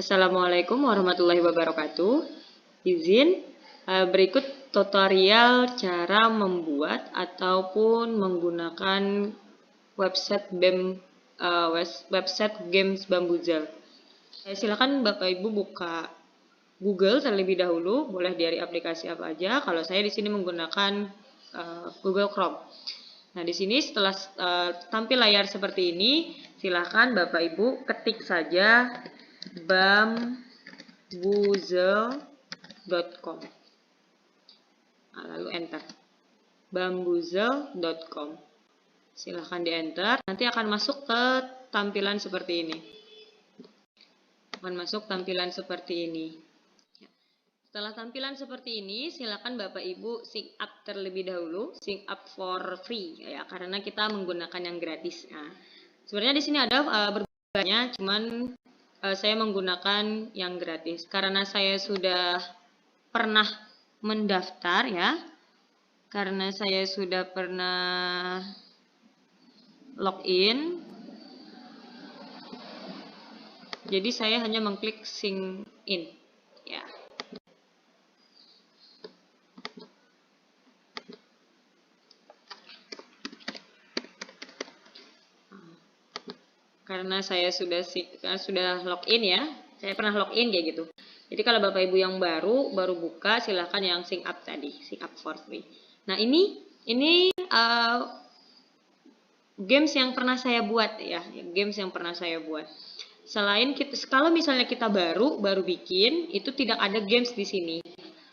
Assalamualaikum warahmatullahi wabarakatuh. Izin berikut tutorial cara membuat ataupun menggunakan website website games Bamboozle. Silakan Bapak Ibu buka Google terlebih dahulu, boleh dari aplikasi apa aja. Kalau saya di sini menggunakan Google Chrome. Nah, di sini setelah tampil layar seperti ini, silakan Bapak Ibu ketik saja bamboozle.com. Nah, lalu enter. bamboozle.com. Silahkan di enter. Nanti akan masuk ke tampilan seperti ini. Setelah tampilan seperti ini, silakan Bapak Ibu sign up terlebih dahulu, sign up for free ya, karena kita menggunakan yang gratis. Nah, sebenarnya di sini ada berbanyaknya, cuman saya menggunakan yang gratis karena saya sudah pernah mendaftar ya, karena saya sudah pernah login, jadi saya hanya mengklik sign in ya. Karena saya sudah login ya, saya pernah login kayak gitu. Jadi kalau Bapak Ibu yang baru buka, silahkan yang sign up tadi, sign up for free. Nah, ini games yang pernah saya buat ya, games yang pernah saya buat. Selain kalau misalnya kita baru bikin, itu tidak ada games di sini.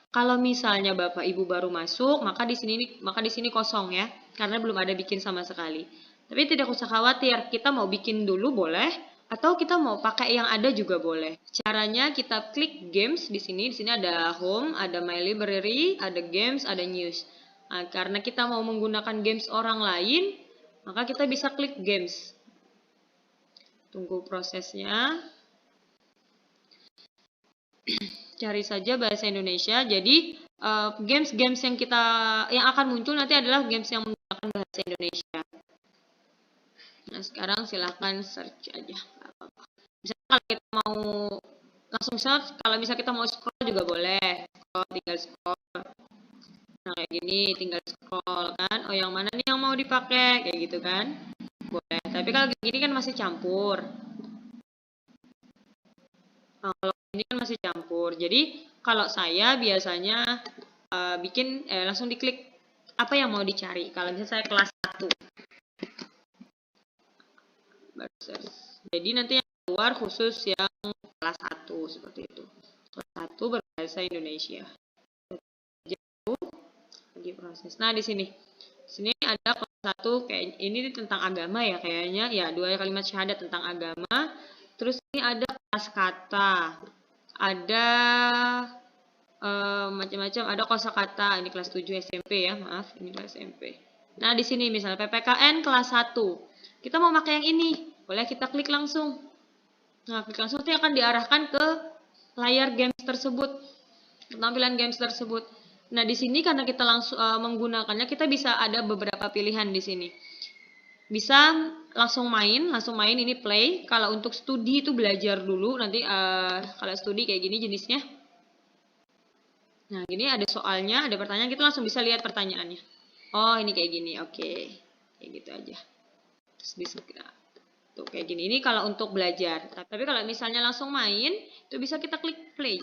Kalau misalnya Bapak Ibu baru masuk, maka di sini kosong ya, karena belum ada bikin sama sekali. Tapi tidak usah khawatir, kita mau bikin dulu boleh, atau kita mau pakai yang ada juga boleh. Caranya kita klik games di sini. Di sini ada home, ada my library, ada games, ada news. Nah, karena kita mau menggunakan games orang lain, maka kita bisa klik games. Tunggu prosesnya. Cari saja bahasa Indonesia. Jadi games-games yang akan muncul nanti adalah games yang menggunakan bahasa Indonesia. Nah, sekarang silahkan search aja. Misalnya kalau kita mau langsung search, kalau misalnya kita mau scroll juga boleh. Tinggal scroll. Nah, kayak gini tinggal scroll kan. Oh, yang mana nih yang mau dipakai? Kayak gitu kan. Boleh. Tapi kalau gini kan masih campur. Nah, kalau ini kan masih campur. Jadi kalau saya biasanya bikin langsung diklik apa yang mau dicari. Kalau misalnya saya kelas 1. Jadi nanti yang keluar khusus yang kelas 1 seperti itu. Kelas 1 berbahasa Indonesia. Lagi proses. Nah, di sini ada kelas 1 kayak ini tentang agama ya kayaknya. Ya, 2 kalimat syahadat tentang agama. Terus ini ada kelas kata. Ada macam-macam, ada kosakata. Ini kelas 7 SMP ya, maaf, ini kelas SMP. Nah, di sini misalnya PPKN kelas 1. Kita mau pakai yang ini, boleh kita klik langsung. Nah, klik langsung nanti akan diarahkan ke layar games tersebut, tampilan games tersebut. Nah, di sini karena kita langsung menggunakannya, kita bisa ada beberapa pilihan di sini. Bisa langsung main ini play. Kalau untuk studi itu belajar dulu, nanti kalau studi kayak gini jenisnya. Nah, gini ada soalnya, ada pertanyaan, kita langsung bisa lihat pertanyaannya. Oh, ini kayak gini, oke. Kayak gitu aja. Terus bisa tuh kayak gini. Ini kalau untuk belajar. Tapi kalau misalnya langsung main, itu bisa kita klik play.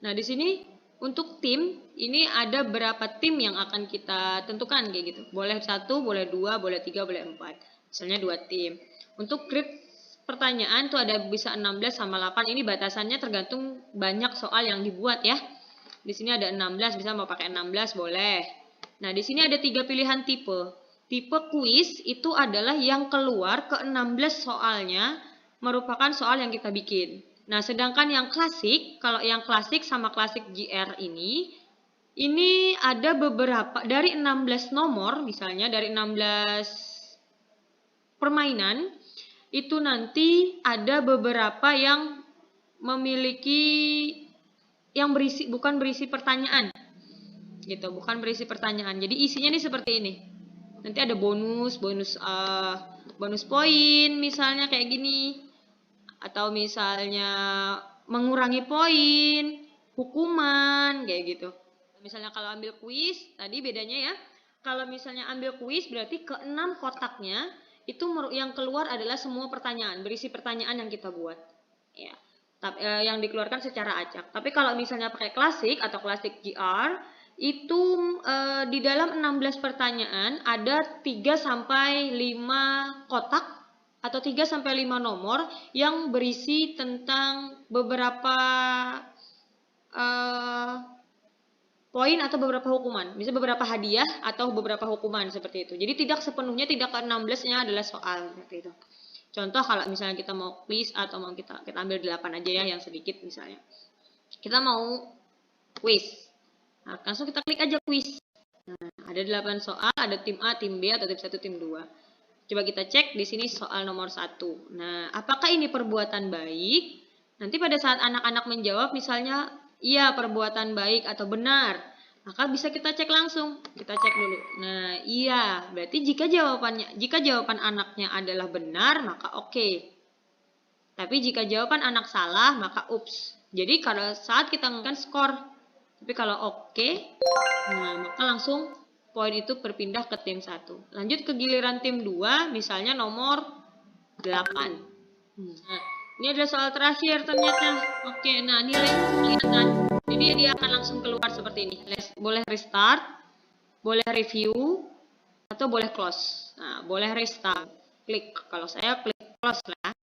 Nah, di sini untuk tim, ini ada berapa tim yang akan kita tentukan kayak gitu. Boleh 1, boleh 2, boleh 3, boleh 4. Misalnya 2 tim. Untuk grade pertanyaan tuh ada bisa 16 sama 8. Ini batasannya tergantung banyak soal yang dibuat ya. Di sini ada 16, bisa mau pakai 16 boleh. Nah, di sini ada 3 pilihan tipe. Tipe kuis itu adalah yang keluar ke 16 soalnya merupakan soal yang kita bikin. Nah, sedangkan yang klasik, kalau yang klasik sama klasik GR ini ada beberapa dari 16 nomor, misalnya dari 16 permainan, itu nanti ada beberapa yang memiliki yang bukan berisi pertanyaan. Gitu, bukan berisi pertanyaan. Jadi isinya nih seperti ini. Nanti ada bonus poin misalnya kayak gini. atau misalnya mengurangi poin, hukuman, kayak gitu. Misalnya kalau ambil kuis, tadi bedanya ya. Kalau misalnya ambil kuis berarti ke-6 kotaknya itu yang keluar adalah semua pertanyaan, berisi pertanyaan yang kita buat. Ya. Yang dikeluarkan secara acak. Tapi kalau misalnya pakai klasik atau klasik GR, itu di dalam 16 pertanyaan ada 3 sampai 5 kotak atau 3 sampai 5 nomor yang berisi tentang beberapa poin atau beberapa hukuman. Bisa beberapa hadiah atau beberapa hukuman seperti itu. Jadi tidak sepenuhnya, tidak ke-16-nya adalah soal seperti itu. Contoh kalau misalnya kita mau quiz atau mau kita ambil 8 aja ya yang sedikit misalnya. Kita mau quiz. Nah, langsung kita klik aja quiz. Nah, ada 8 soal, ada tim A, tim B atau tim 1, tim 2. Coba kita cek di sini soal nomor 1. Nah, apakah ini perbuatan baik? Nanti pada saat anak-anak menjawab misalnya iya perbuatan baik atau benar, maka bisa kita cek langsung. Kita cek dulu. Nah, iya, berarti jika jawaban anaknya adalah benar, maka oke. Tapi jika jawaban anak salah, maka ups. Jadi kalau saat kita ngangkat skor. Tapi kalau oke, nah maka langsung poin itu berpindah ke tim 1. Lanjut ke giliran tim 2, misalnya nomor 8. Nah, ini adalah soal terakhir ternyata. Oke, nah nilainya kelihatan. Jadi dia akan langsung keluar seperti ini. Boleh restart, boleh review, atau boleh close. Nah, boleh restart. Klik. Kalau saya klik close lah.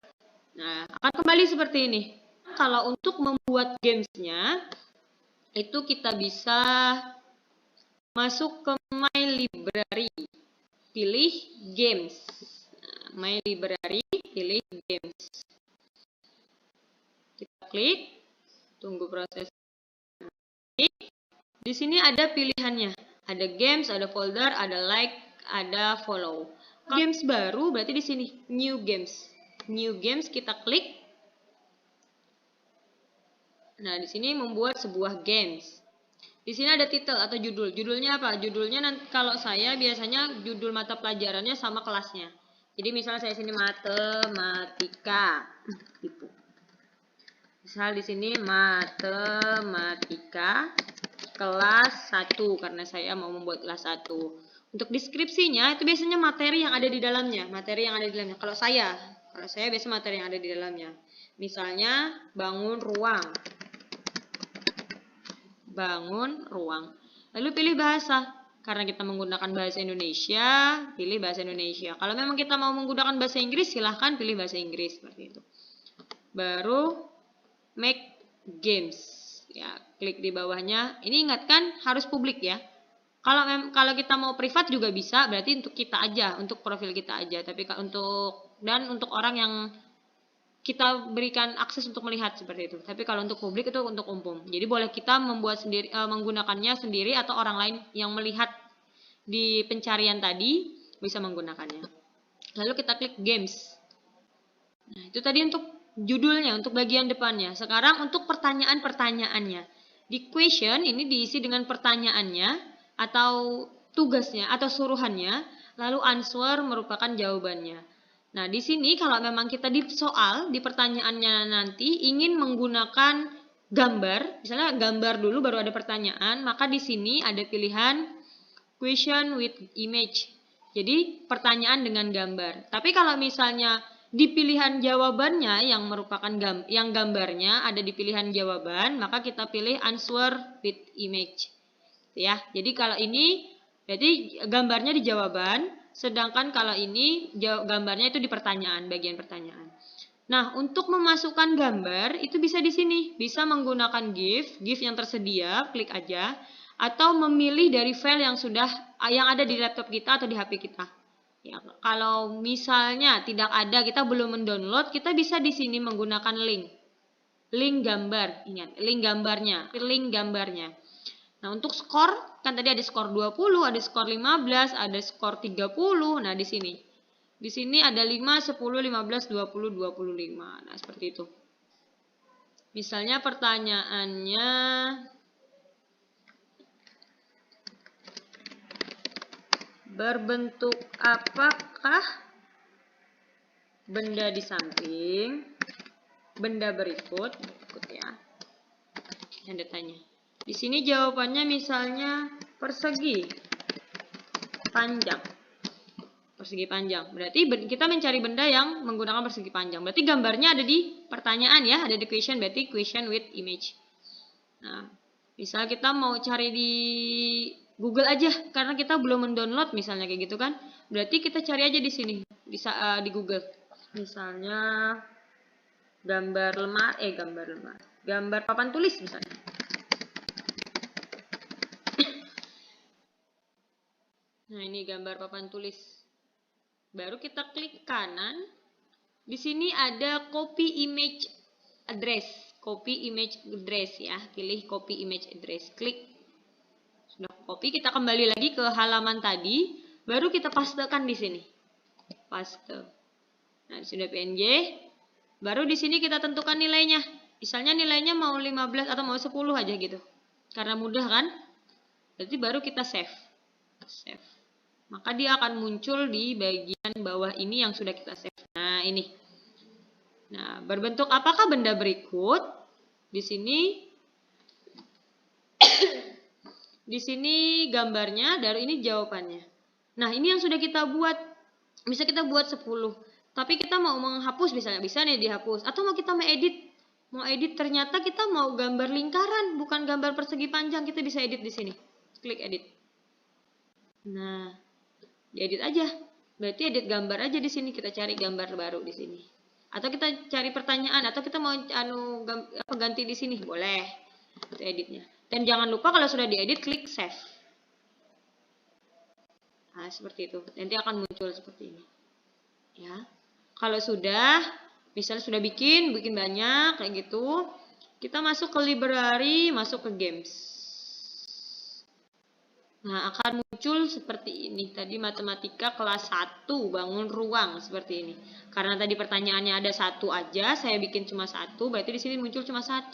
Nah, akan kembali seperti ini. Kalau untuk membuat gamesnya, itu kita bisa masuk ke My Library. Pilih games. Nah, My Library, pilih games. Kita klik, tunggu proses. Di sini ada pilihannya. Ada games, ada folder, ada like, ada follow. Games baru berarti di sini new games. New games kita klik. Nah, di sini membuat sebuah games. Di sini ada title atau judul. Judulnya apa? Judulnya nanti kalau saya biasanya judul mata pelajarannya sama kelasnya. Jadi misalnya saya sini matematika gitu. Misal di sini matematika kelas 1 karena saya mau membuat kelas 1. Untuk deskripsinya itu biasanya materi yang ada di dalamnya, Kalau saya biasa materi yang ada di dalamnya. Misalnya bangun ruang. Lalu pilih bahasa. Karena kita menggunakan bahasa Indonesia, pilih bahasa Indonesia. Kalau memang kita mau menggunakan bahasa Inggris, silahkan pilih bahasa Inggris seperti itu. Baru make games. Ya, klik di bawahnya. Ini ingatkan harus publik ya. Kalau kita mau privat juga bisa, berarti untuk kita aja, untuk profil kita aja. Tapi untuk orang yang kita berikan akses untuk melihat seperti itu. Tapi kalau untuk publik itu untuk umum. Jadi boleh kita membuat sendiri, menggunakannya sendiri atau orang lain yang melihat di pencarian tadi bisa menggunakannya. Lalu kita klik games. Nah, itu tadi untuk judulnya, untuk bagian depannya. Sekarang untuk pertanyaan-pertanyaannya. Di question ini diisi dengan pertanyaannya atau tugasnya atau suruhannya, lalu answer merupakan jawabannya. Nah, di sini kalau memang kita di soal, di pertanyaannya nanti ingin menggunakan gambar, misalnya gambar dulu baru ada pertanyaan, maka di sini ada pilihan question with image. Jadi pertanyaan dengan gambar. Tapi kalau misalnya di pilihan jawabannya yang merupakan yang gambarnya ada di pilihan jawaban, maka kita pilih answer with image. Ya. Jadi kalau ini berarti gambarnya di jawaban, sedangkan kalau ini gambarnya itu di pertanyaan, bagian pertanyaan. Nah, untuk memasukkan gambar itu bisa di sini, bisa menggunakan GIF yang tersedia, klik aja, atau memilih dari file yang ada di laptop kita atau di HP kita. Ya, kalau misalnya tidak ada, kita belum mendownload, kita bisa di sini menggunakan link gambar, ingat, link gambarnya. Nah, untuk skor, kan tadi ada skor 20, ada skor 15, ada skor 30. Nah, di sini. Di sini ada 5, 10, 15, 20, 25. Nah, seperti itu. Misalnya pertanyaannya, berbentuk apakah benda di samping benda berikut ya. Tanda tanya. Di sini jawabannya misalnya persegi panjang. Persegi panjang. Berarti kita mencari benda yang menggunakan persegi panjang. Berarti gambarnya ada di pertanyaan ya, ada di question, berarti question with image. Nah, misal kita mau cari di Google aja karena kita belum mendownload misalnya kayak gitu kan. Berarti kita cari aja di sini, bisa di Google. Misalnya gambar papan tulis misalnya. Nah, ini gambar papan tulis. Baru kita klik kanan. Di sini ada copy image address. Copy image address ya. Pilih copy image address. Klik. Sudah copy, kita kembali lagi ke halaman tadi. Baru kita pastekan di sini. Paste. Nah, sudah PNG. Baru di sini kita tentukan nilainya. Misalnya nilainya mau 15 atau mau 10 aja gitu. Karena mudah kan? Berarti baru kita save. Save. Maka dia akan muncul di bagian bawah ini yang sudah kita save. Nah, ini. Nah, berbentuk apakah benda berikut? Di sini di sini gambarnya, dari ini jawabannya. Nah, ini yang sudah kita buat. Bisa kita buat 10. Tapi kita mau menghapus misalnya, bisa nih dihapus. Atau mau kita edit. Mau edit ternyata kita mau gambar lingkaran, bukan gambar persegi panjang, kita bisa edit di sini. Klik edit. Nah, diedit aja. Berarti edit gambar aja di sini, kita cari gambar baru di sini. Atau kita cari pertanyaan, atau kita mau ganti di sini, boleh. Itu editnya. Dan jangan lupa kalau sudah diedit, klik save. Nah, seperti itu. Nanti akan muncul seperti ini. Ya. Kalau sudah, misalnya sudah bikin banyak kayak gitu, kita masuk ke library, masuk ke games. Nah, akan muncul seperti ini. Tadi matematika kelas 1, bangun ruang, seperti ini. Karena tadi pertanyaannya ada 1 aja, saya bikin cuma 1, berarti di sini muncul cuma 1.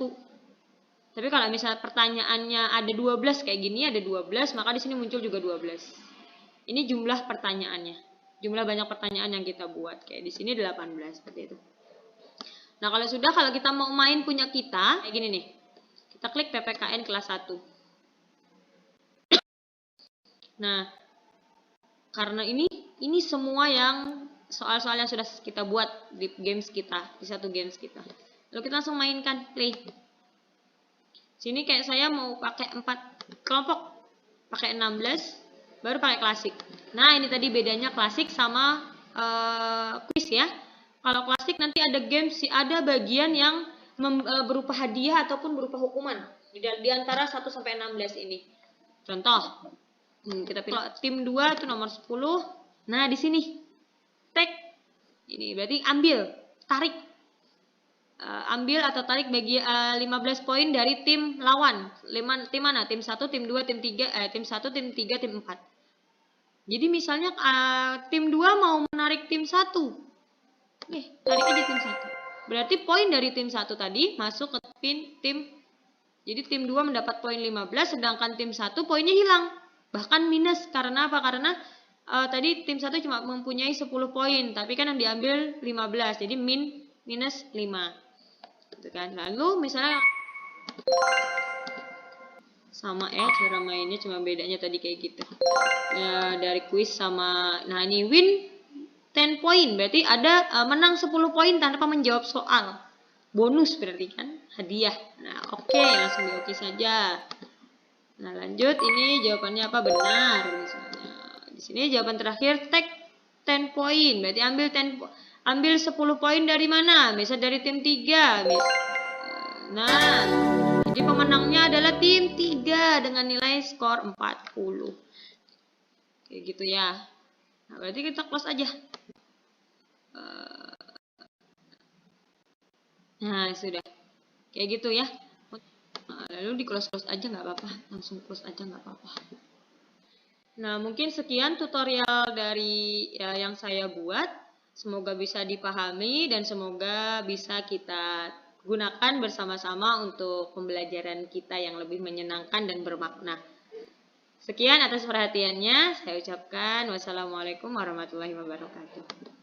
Tapi kalau misalnya pertanyaannya ada 12 kayak gini, ada 12, maka di sini muncul juga 12. Ini jumlah pertanyaannya. Jumlah banyak pertanyaan yang kita buat. Kayak di sini 18, seperti itu. Nah, kalau kita mau main punya kita, kayak gini nih. Kita klik PPKN kelas 1. Nah, karena ini semua yang soal-soal yang sudah kita buat di games kita, di satu games kita. Lalu kita langsung mainkan, play. Sini kayak saya mau pakai 4 kelompok, pakai 16, baru pakai klasik. Nah, ini tadi bedanya klasik sama quiz ya. Kalau klasik nanti ada games, ada bagian yang berupa hadiah ataupun berupa hukuman di antara 1 sampai 16 ini. Contoh, kita pilih tim 2 itu nomor 10. Nah, di sini tag ini berarti ambil atau tarik bagi 15 poin dari tim lawan. Tim mana? Tim 1, tim 2, tim 3, tim 1, tim 3, tim 4. Jadi misalnya tim 2 mau menarik tim 1. Tarik aja tim 1. Berarti poin dari tim 1 tadi masuk ke tim. Jadi tim 2 mendapat poin 15, sedangkan tim 1 poinnya hilang. Bahkan minus. Karena apa? Karena tadi tim 1 cuma mempunyai 10 poin, tapi kan yang diambil 15. Jadi minus 5. Gitu kan. Lalu misalnya sama cara mainnya, cuma bedanya tadi kayak gitu. Dari quiz sama, nah ini win 10 poin, berarti ada menang 10 poin tanpa menjawab soal. Bonus berarti kan, hadiah. Nah, oke, langsung di oke saja. Nah, lanjut, ini jawabannya apa? Benar misalnya. Di sini jawaban terakhir tag 10 poin, berarti ambil 10 poin dari mana? Misal dari tim 3. Nah, jadi pemenangnya adalah tim 3 dengan nilai skor 40. Kayak gitu ya. Nah, berarti kita close aja. Nah, sudah. Kayak gitu ya. Lalu di close aja nggak apa-apa. Langsung close aja nggak apa-apa. Nah, mungkin sekian tutorial dari yang saya buat. Semoga bisa dipahami dan semoga bisa kita gunakan bersama-sama untuk pembelajaran kita yang lebih menyenangkan dan bermakna. Sekian atas perhatiannya. Saya ucapkan wassalamualaikum warahmatullahi wabarakatuh.